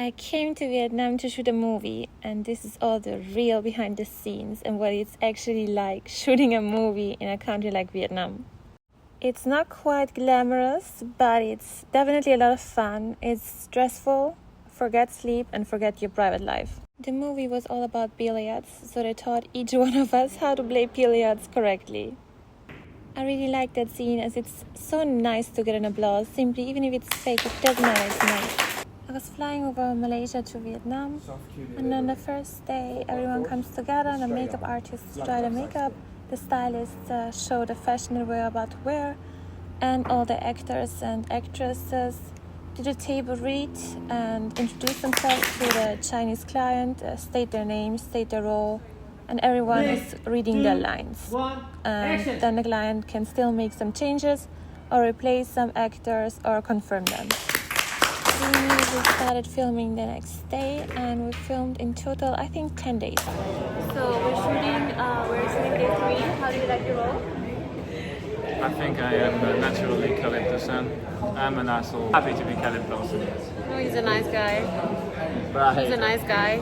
I came to Vietnam to shoot a movie, and this is all the real behind the scenes and what it's actually like shooting a movie in a country like Vietnam. It's not quite glamorous, but it's definitely a lot of fun. It's stressful, forget sleep and forget your private life. The movie was all about billiards, so they taught each one of us how to play billiards correctly. I really like that scene as it's so nice to get an applause, simply even if it's fake, it doesn't matter, it's nice. I was flying over Malaysia to Vietnam, and on the first day everyone comes together and the makeup artists try the makeup, the stylists show the fashion that we're about to wear, and all the actors and actresses did a table read and introduce themselves to the Chinese client, state their name, state their role, and everyone is reading their lines. And then the client can still make some changes or replace some actors or confirm them. We started filming the next day, and we filmed in total, I think, 10 days. So we're shooting day 3. How do you like the role? I think I am naturally Calypso. I'm an asshole. Happy to be Calypso. Oh, he's a nice guy. Right. He's a nice guy.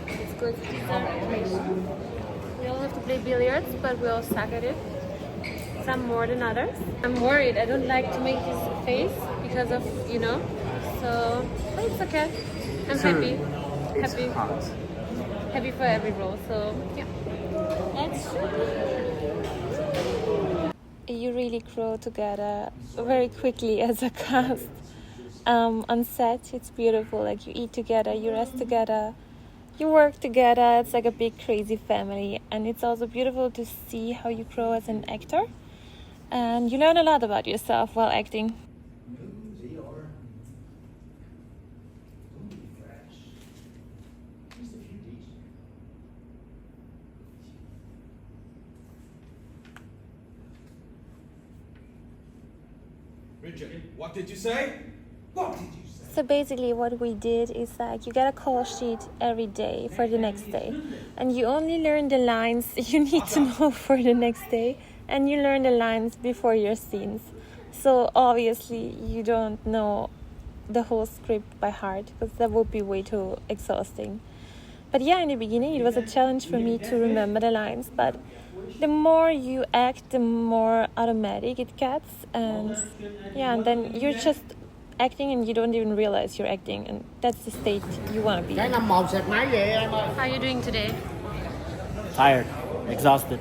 It's good. We all have to play billiards, but we all suck at it. Some more than others. I'm worried. I don't like to make his face because of, So, but it's okay. I'm happy. Happy for every role. So, yeah. Let's shoot. You really grow together very quickly as a cast. On set, it's beautiful. Like, you eat together, you rest together, you work together. It's like a big crazy family, and it's also beautiful to see how you grow as an actor, and you learn a lot about yourself while acting. Richard, what did you say? What did you say? So basically what we did is like you get a call sheet every day for the next day, and you only learn the lines you need to know for the next day, and you learn the lines before your scenes. So obviously you don't know the whole script by heart, because that would be way too exhausting. But yeah, in the beginning it was a challenge for me to remember the lines, but the more you act, the more automatic it gets, and then you're just acting and you don't even realize you're acting, and that's the state you want to be in. How are you doing today? Tired, exhausted.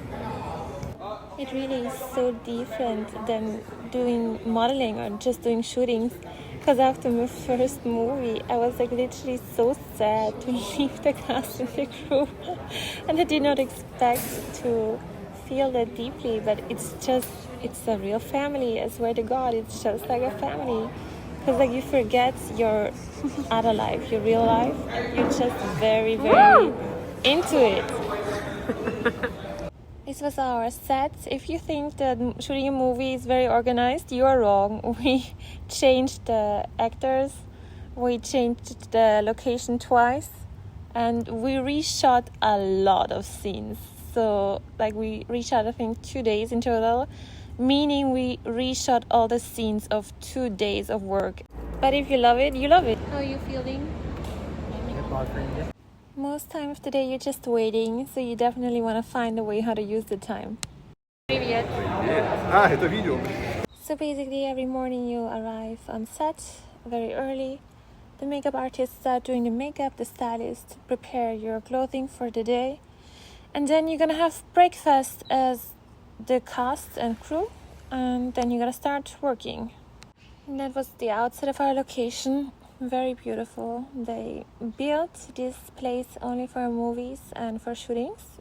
It really is so different than doing modeling or just doing shootings, because after my first movie I was like literally so sad to leave the cast and the crew and I did not expect to feel that deeply, but it's a real family. I swear to God, it's just like a family, because like you forget your other life, your real life, and you're just very, very into it. This was our set. If you think that shooting a movie is very organized, you are wrong. We changed the actors, we changed the location twice, and we reshot a lot of scenes. So like we reshot I think 2 days in total, meaning we reshot all the scenes of 2 days of work. But if you love it, you love it. How are you feeling? Most time of the day you're just waiting, so you definitely want to find a way how to use the time. Привет. Это видео. So basically every morning you arrive on set very early. The makeup artists start doing the makeup, the stylists prepare your clothing for the day. And then you're gonna have breakfast as the cast and crew, and then you're gonna start working. And that was the outside of our location. Very beautiful. They built this place only for movies and for shootings.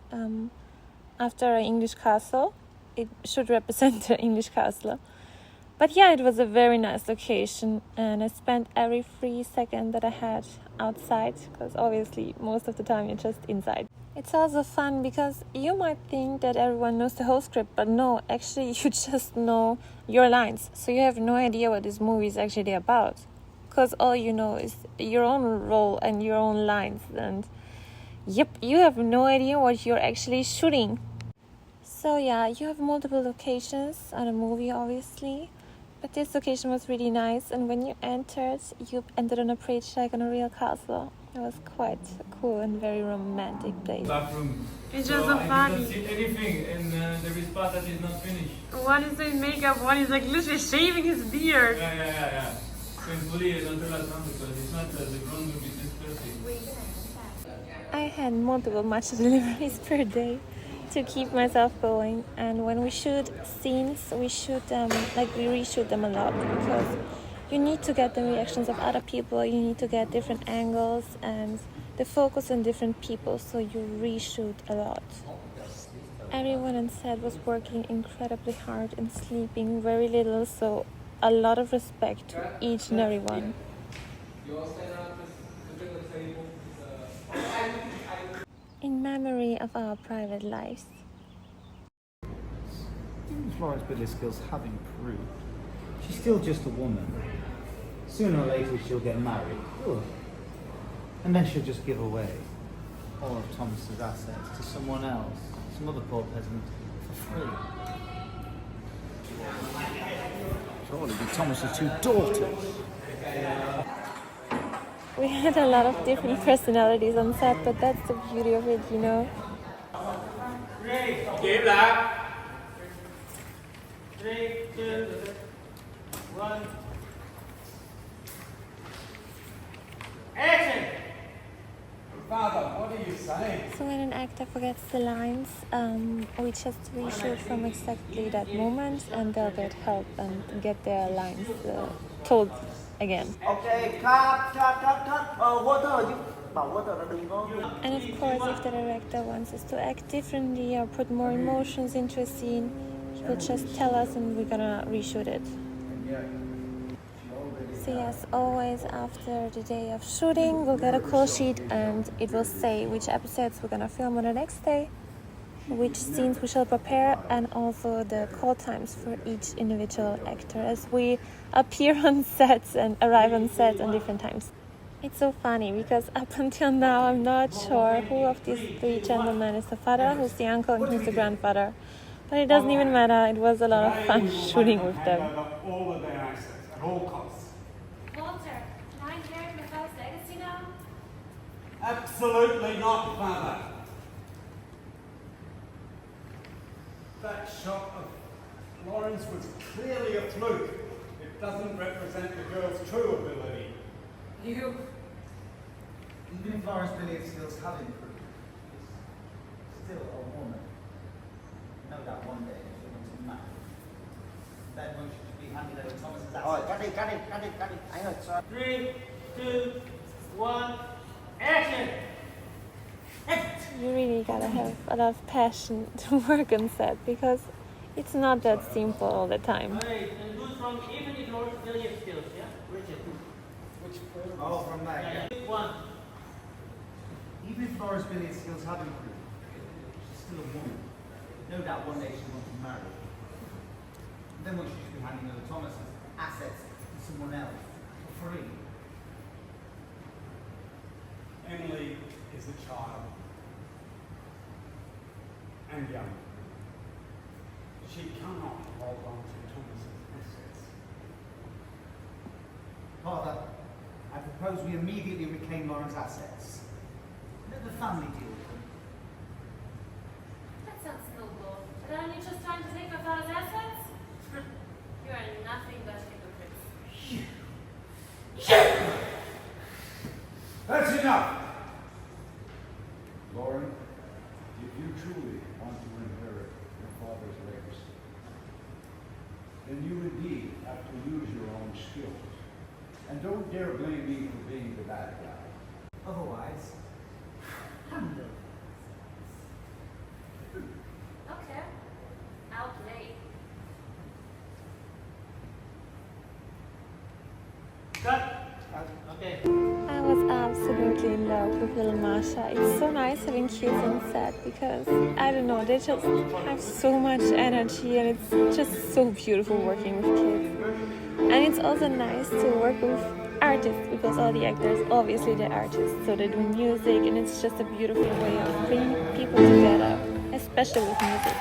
After an English castle, it should represent the English castle. But yeah, it was a very nice location, and I spent every free second that I had outside, because obviously most of the time you're just inside. It's also fun because you might think that everyone knows the whole script, but no, actually you just know your lines. So you have no idea what this movie is actually about, because all you know is your own role and your own lines, and you have no idea what you're actually shooting. So yeah, you have multiple locations on a movie obviously, But this location was really nice, and when you entered on a bridge like on a real castle. It was quite cool and very romantic place. Bathroom. It's just so funny. I did not see anything, and there is part that is not finished. One is doing makeup, one is like literally shaving his beard. Yeah. Thankfully, I don't realize now because it's not the ground room is this dirty. I had multiple matcha deliveries per day to keep myself going, and when we shoot scenes, we shoot them like we reshoot them a lot because you need to get the reactions of other people, you need to get different angles and the focus on different people, so you reshoot a lot. Everyone on set was working incredibly hard and sleeping very little, so a lot of respect to each and every one. In memory of our private lives. Even Florence Billy's skills have improved. She's still just a woman. Sooner or later she'll get married. Ugh. And then she'll just give away all of Thomas's assets to someone else, some other poor peasant, for free. Surely be Thomas's two daughters. We had a lot of different personalities on set, but that's the beauty of it, you know. Keep that. 3, 2, 1. Action! Father, what are you saying? So when an actor forgets the lines, we just reshoot from exactly that moment, and they'll get help and get their lines told again. Okay, cut. Water, water là đừng có. And of course, if the director wants us to act differently or put more emotions into a scene, he will just tell us and we're gonna reshoot it. So yes, always after the day of shooting, we'll get a call sheet and it will say which episodes we're gonna film on the next day, which scenes we shall prepare, and also the call times for each individual actor as we appear on sets and arrive on set on different times. It's so funny because up until now I'm not sure who of these three gentlemen is the father, who's the uncle, and who's the grandfather. But it doesn't even matter, it was a lot of fun shooting with them. All of their assets at all costs. Walter, can I inherit my father's legacy now? Absolutely not, Father. That shot of Florence was clearly a fluke. It doesn't represent the girl's true ability. You. Even Florence Billy's skills have improved. Still a woman. No doubt one day she wants to marry. Then when she should be handing over Thomas's Rồi, assets. cắt đi. Anh ơi, sorry. 3, 2, 1. Action! You really gotta have a lot of passion to work on set because it's not that simple all the time. Alright, and do it from even ignore William skills, yeah? Richard. Oh, from that. Yeah. 1. Even if Florence Billy's skills have improved, she's still a woman. No doubt one day she wants to marry. And then when she should be handing over Thomas's assets to someone else for free. Emily is a child. And young. She cannot hold on to Thomas's assets. Father, I propose we immediately reclaim Lauren's assets. Let the family deal with them. That sounds noble. But aren't you just trying to take my father's assets? You are nothing but hypocrites. That's enough! Lauren, if you truly want to inherit your father's legacy, then you indeed have to use your own skills. And don't dare blame me for being the bad guy. Otherwise, handle. Okay. I'll play. Cut! Okay. I was absolutely in love with little Masha. It's so nice having kids on set because, I don't know, they just have so much energy and it's just so beautiful working with kids. And it's also nice to work with artists because all the actors, obviously they're artists, so they do music and it's just a beautiful way of bringing people together, especially with music.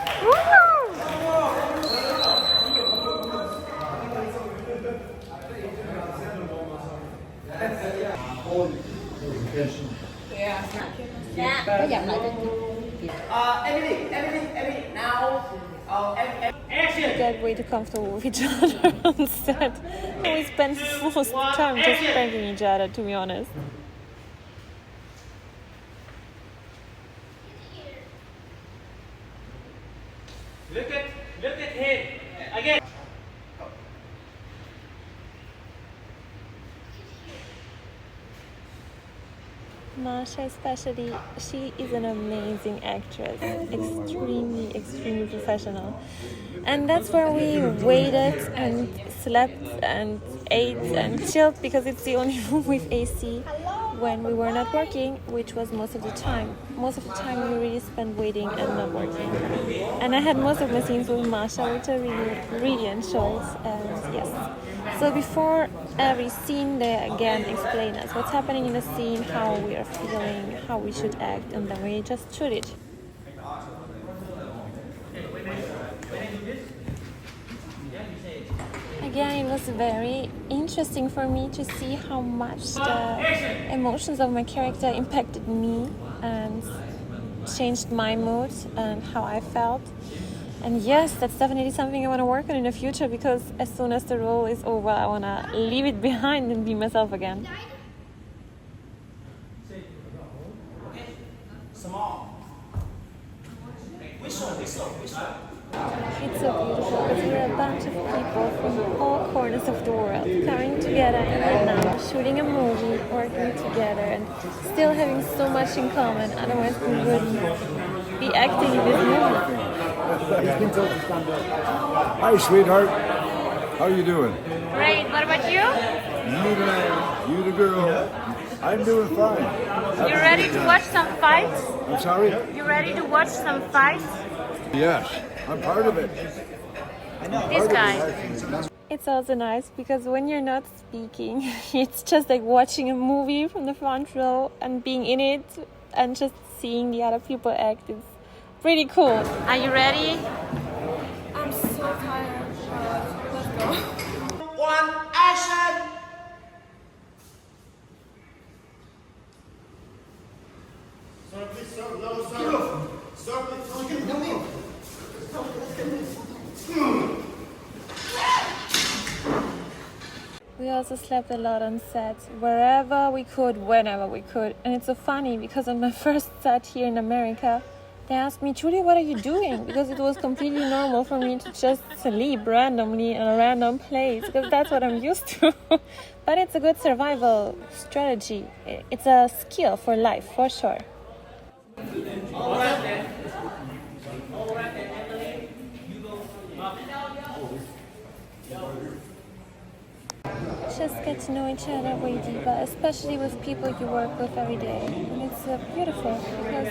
Có dặn lại cho chị. Emily, now. Get way too comfortable with each other on set. We spend most of the time just pranking each other, to be honest. Look at him. Again. Masha especially, she is an amazing actress, extremely professional. And that's where we waited and slept and ate and chilled, because it's the only room with AC when we were not working, which was most of the time. Most of the time we really spent waiting and not working. And I had most of my scenes with Masha, which I really enjoyed. And yes. So before every scene, they again explain us what's happening in the scene, how we are feeling, how we should act, and then we just shoot it. Again, it was very interesting for me to see how much the emotions of my character impacted me and changed my mood and how I felt. And yes, that's definitely something I want to work on in the future, because as soon as the role is over, I want to leave it behind and be myself again. It's so beautiful because we're a bunch of people from all corners of the world coming together in Vietnam, shooting a movie, working together, and still having so much in common. Otherwise, we wouldn't be acting in this movie. Hi, sweetheart. How you doing? Great. What about you? You the man, you the girl. I'm doing fine. You ready to watch some fights? I'm sorry? You ready to watch some fights? Yes, I'm part of it. This guy. It's also nice because when you're not speaking, it's just like watching a movie from the front row and being in it and just seeing the other people act. It's pretty cool. Are you ready? I'm so tired. Let's go. One, action. We also slept a lot on set, wherever we could, whenever we could. And it's so funny because on my first set here in America, they asked me, Julie, what are you doing? Because it was completely normal for me to just sleep randomly in a random place, because that's what I'm used to. But it's a good survival strategy. It's a skill for life, for sure. Just get to know each other way deeper, especially with people you work with every day. And it's beautiful because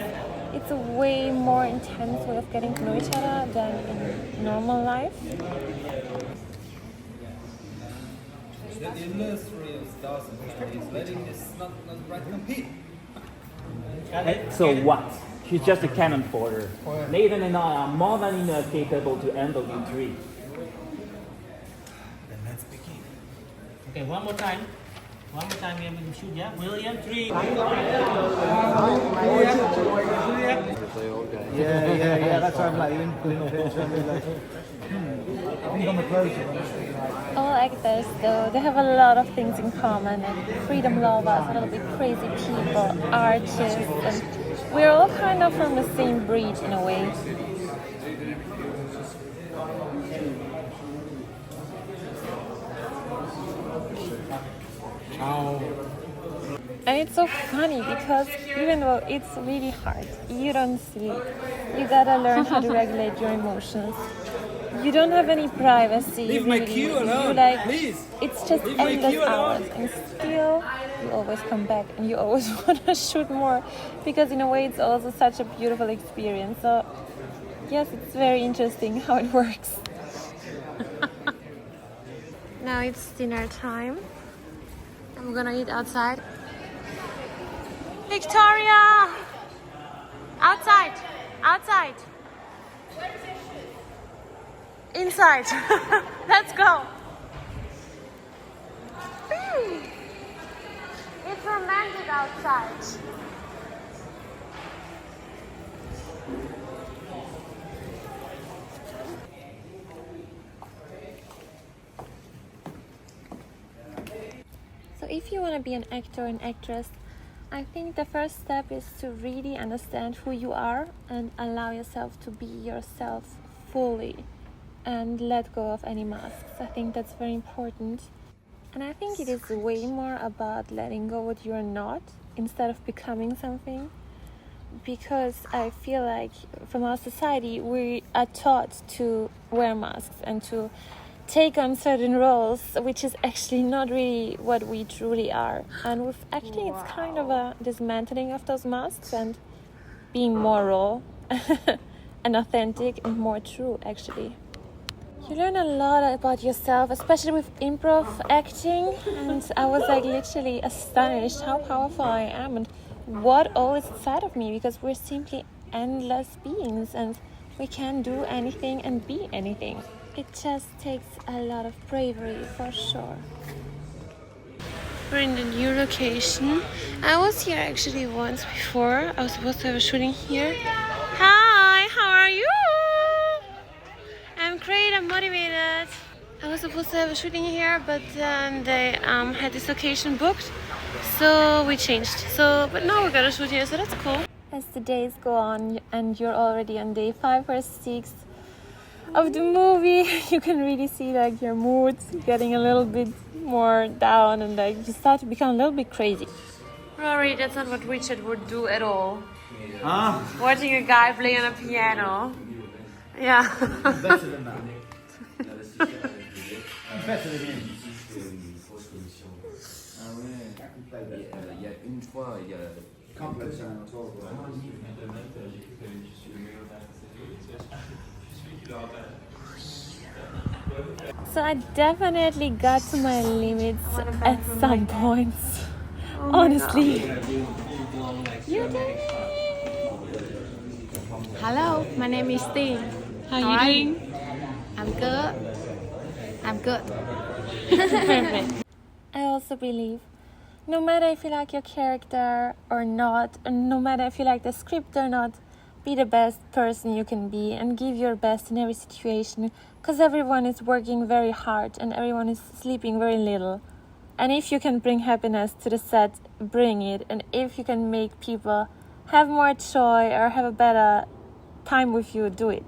it's a way more intense way of getting to know each other than in normal life. The industry of stars and is letting this not right compete. So what? She's just a cannon fodder. Nathan and I are more than enough capable to handle you three. Then let's begin. Okay, one more time. One more time, we will shoot, yeah? William, 3. Yeah, that's why I'm like, in picture, I'm like, I think on the close. All actors, though, they have a lot of things in common, like freedom lovers, a little bit crazy people, artists, and we're all kind of from the same breed in a way. And it's so funny because even though it's really hard, you don't sleep. You gotta learn how to regulate your emotions. You don't have any privacy. Leave my really. queue alone, like, please. It's just Leave my endless queue alone. hours, and still you always come back and you always want to shoot more, because in a way it's also such a beautiful experience. So yes, it's very interesting how it works. Now it's dinner time. I'm gonna eat outside. Victoria! Outside! Outside! Inside! Let's go! It's romantic outside. So if you want to be an actor and actress, I think the first step is to really understand who you are and allow yourself to be yourself fully and let go of any masks. I think that's very important. And I think it is way more about letting go what you're not instead of becoming something. Because I feel like from our society we are taught to wear masks and to take on certain roles, which is actually not really what we truly are. And with acting, it's kind of a dismantling of those masks and being more raw and authentic and more true, actually. You learn a lot about yourself, especially with improv acting, and I was like literally astonished how powerful I am and what all is inside of me, because we're simply endless beings and we can do anything and be anything. It just takes a lot of bravery, for sure. We're in the new location. I was here actually once before. I was supposed to have a shooting here. Hi, how are you? I'm great, I'm motivated. I was supposed to have a shooting here, but they had this location booked, so we changed. But now we got a shoot here, so that's cool. As the days go on and you're already on day 5 or 6 of the movie, you can really see like your mood getting a little bit more down and like you start to become a little bit crazy. Rory, that's not what Richard would do at all. Ah, Watching a guy play on a piano. Yeah. better than that. Better than him. Il y a une fois, il y a... So I definitely got to my limits at some points. Honestly. You did. Hello, my name is Steve. How are you doing? I'm good. I'm good. Perfect. I also believe no matter if you like your character or not, and no matter if you like the script or not, be the best person you can be and give your best in every situation, because everyone is working very hard and everyone is sleeping very little. And if you can bring happiness to the set, bring it. And if you can make people have more joy or have a better time with you, do it.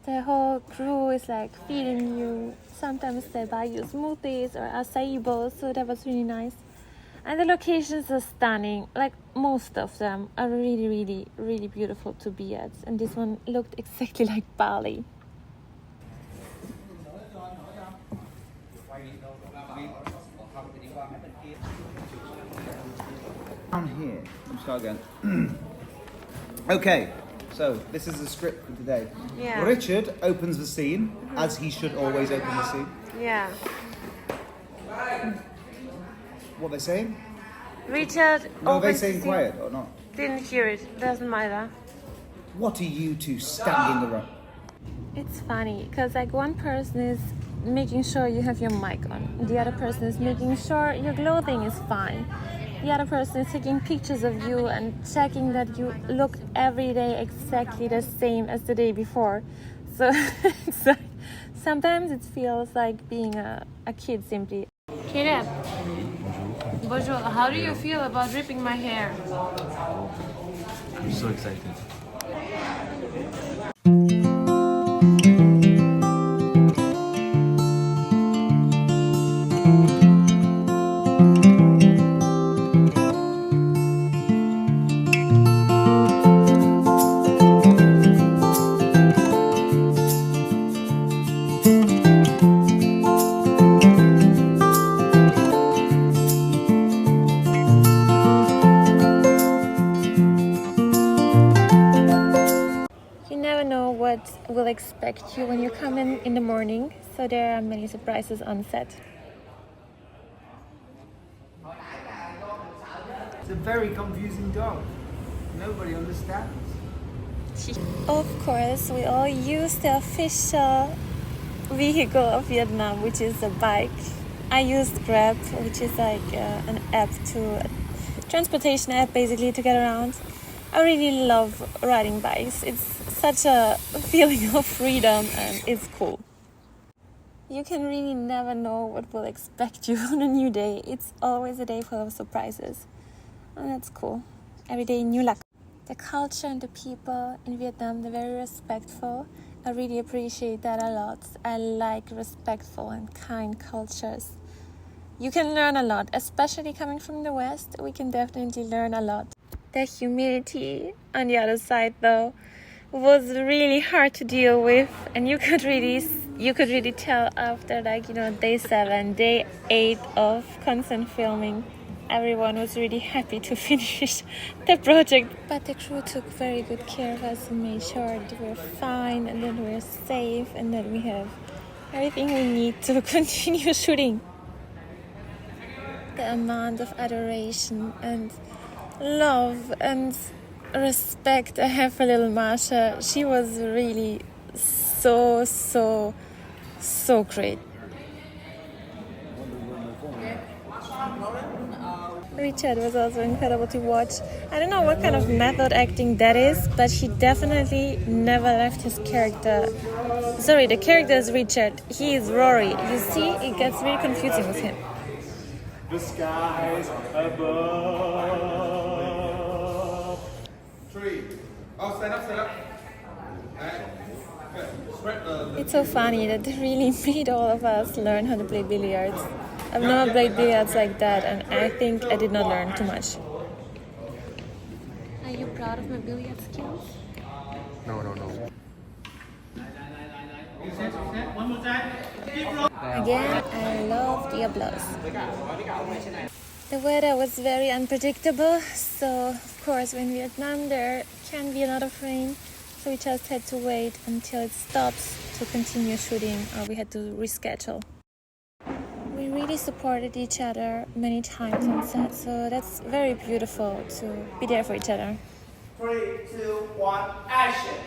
The whole crew is like feeding you. Sometimes they buy you smoothies or acai bowls, so that was really nice. And the locations are stunning. Like most of them are really, really, really beautiful to be at. And this one looked exactly like Bali. Down here. Let's start again. Okay, so this is the script for today. Yeah. Richard opens the scene, as he should always open the scene. Yeah. What they're saying? Richard Are they opens saying the scene. quiet or not? Didn't hear it. Doesn't matter. What are you two standing around? It's funny because like one person is making sure you have your mic on. The other person is making sure your clothing is fine. The other person is taking pictures of you and checking that you look every day exactly the same as the day before. So it's like, sometimes it feels like being a kid simply. Caleb. Bonjour. How do you feel about ripping my hair? I'm so excited. Will expect you when you come in the morning, so there are many surprises on set. It's a very confusing dog. Nobody understands. Of course, we all use the official vehicle of Vietnam, which is a bike. I used Grab, which is like an app a transportation app basically to get around. I really love riding bikes. It's such a feeling of freedom and it's cool. You can really never know what will expect you on a new day. It's always a day full of surprises. And that's cool. Every day new luck. The culture and the people in Vietnam, they're very respectful. I really appreciate that a lot. I like respectful and kind cultures. You can learn a lot, especially coming from the West. We can definitely learn a lot. The humidity on the other side, though, was really hard to deal with, and you could really tell after day 7, day 8 of constant filming. Everyone was really happy to finish the project, but the crew took very good care of us and made sure that we're fine and that we're safe and that we have everything we need to continue shooting. The amount of adoration and love and respect I have for little Masha, she was really so great. Richard was also incredible to watch. I don't know what kind of method acting that is, but he definitely never left his character. Sorry, the character is Richard. He is Rory. You see, it gets really confusing with him. The skies above. 3. Oh, stand up. It's so funny that they really made all of us learn how to play billiards. I've never played billiards like that, and I think I did not learn too much. Are you proud of my billiard skills? No. One more time. Again, I love the applause. The weather was very unpredictable, so of course in Vietnam there can be a lot of rain, so we just had to wait until it stops to continue shooting, or we had to reschedule. We really supported each other many times on set, so that's very beautiful to be there for each other. 3, 2, 1, action!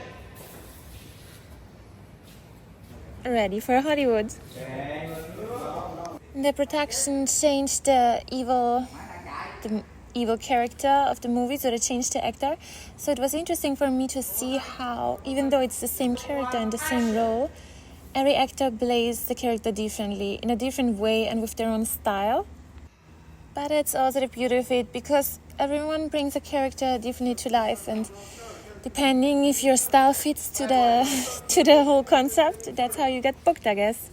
Ready for Hollywood. The production changed the evil character of the movie, so they changed the actor. So it was interesting for me to see how, even though it's the same character and the same role, every actor plays the character differently, in a different way and with their own style. But it's also the beauty of it, because everyone brings a character differently to life, and depending if your style fits to the whole concept, that's how you get booked, I guess.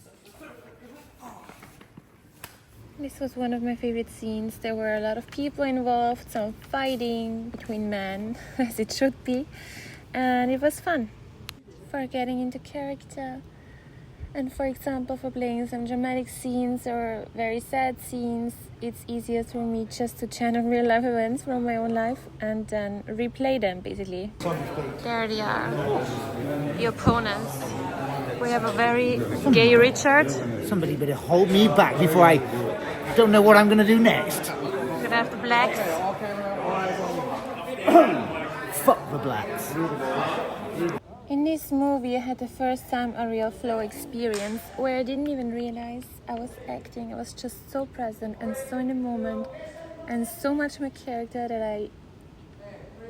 This was one of my favorite scenes. There were a lot of people involved, some fighting between men, as it should be, and it was fun. For getting into character, and for example, for playing some dramatic scenes or very sad scenes, it's easier for me just to channel real life events from my own life and then replay them, basically. There they are, the opponents. We have a very gay Richard. Somebody better hold me back before I don't know what I'm going to do next. We're gonna have the blacks. Fuck the blacks. In this movie, I had the first time a real flow experience where I didn't even realize I was acting. I was just so present and so in the moment and so much my character that I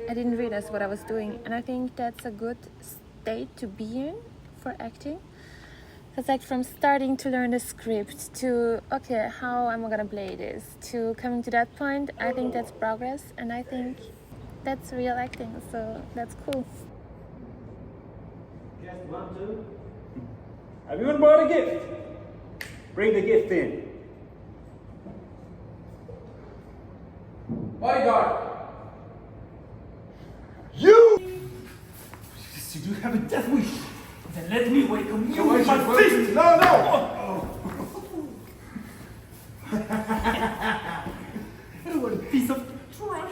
didn't realize what I was doing. And I think that's a good state to be in for acting. It's like from starting to learn the script to, okay, how am I gonna play this, to coming to that point, I think that's progress, and I think that's real acting, so that's cool. Just 1, 2. Everyone brought a gift. Bring the gift in. Bodyguard! You! So you have a death wish. Then let me welcome you with my fist. No! What a piece of trash.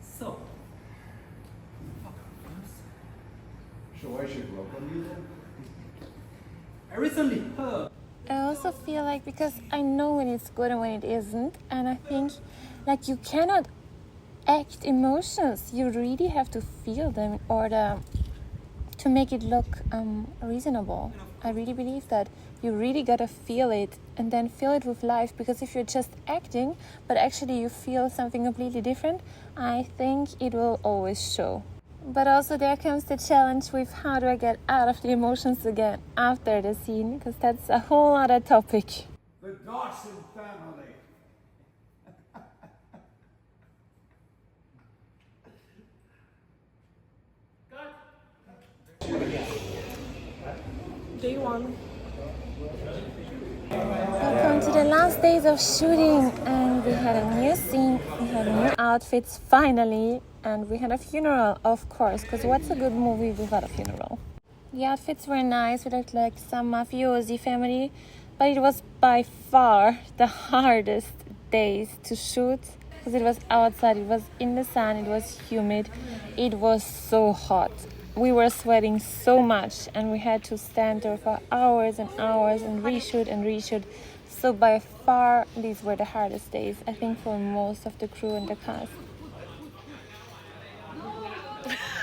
So, So I should welcome you then? I recently heard. I also feel like, because I know when it's good and when it isn't, and I think like you cannot act emotions, you really have to feel them in order to make it look reasonable. I really believe that you really gotta feel it and then fill it with life, because if you're just acting but actually you feel something completely different, I think it will always show. But also there comes the challenge with how do I get out of the emotions again after the scene, because that's a whole other topic. The Dawson family. Day one. Welcome to the last days of shooting, and we had a new scene, we had new outfits finally, and we had a funeral, of course, because what's a good movie without a funeral? The outfits were nice, we looked like some mafiosi family, but it was by far the hardest days to shoot, because it was outside, it was in the sun, it was humid, it was so hot. We were sweating so much and we had to stand there for hours and hours and reshoot. So by far, these were the hardest days, I think, for most of the crew and the cast.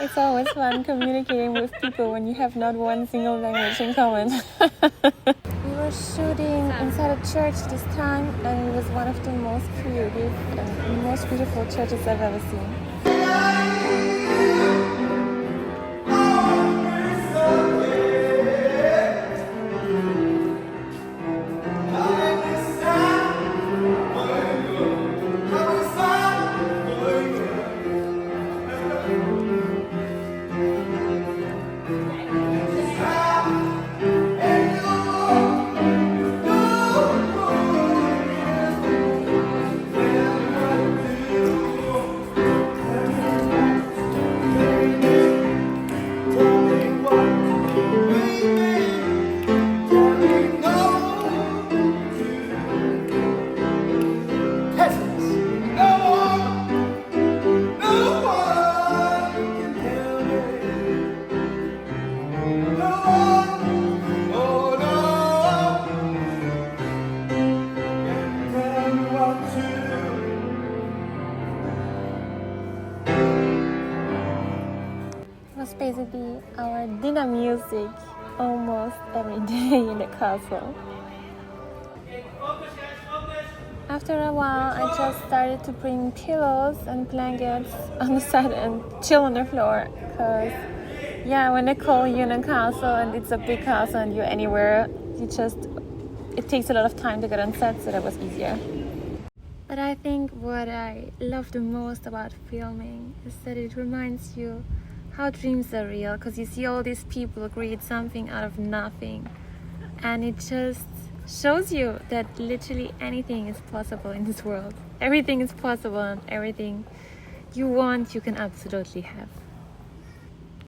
It's always fun communicating with people when you have not one single language in common. We were shooting inside a church this time, and it was one of the most creative and most beautiful churches I've ever seen. Was basically our dinner music almost every day in the castle. After a while, I just started to bring pillows and blankets on the side and chill on the floor, because when they call you in a castle and it's a big castle and you're anywhere, it takes a lot of time to get on set, so that was easier. But I think what I love the most about filming is that it reminds you how dreams are real, because you see all these people create something out of nothing, and it just shows you that literally anything is possible in this world. Everything is possible, and everything you want, you can absolutely have.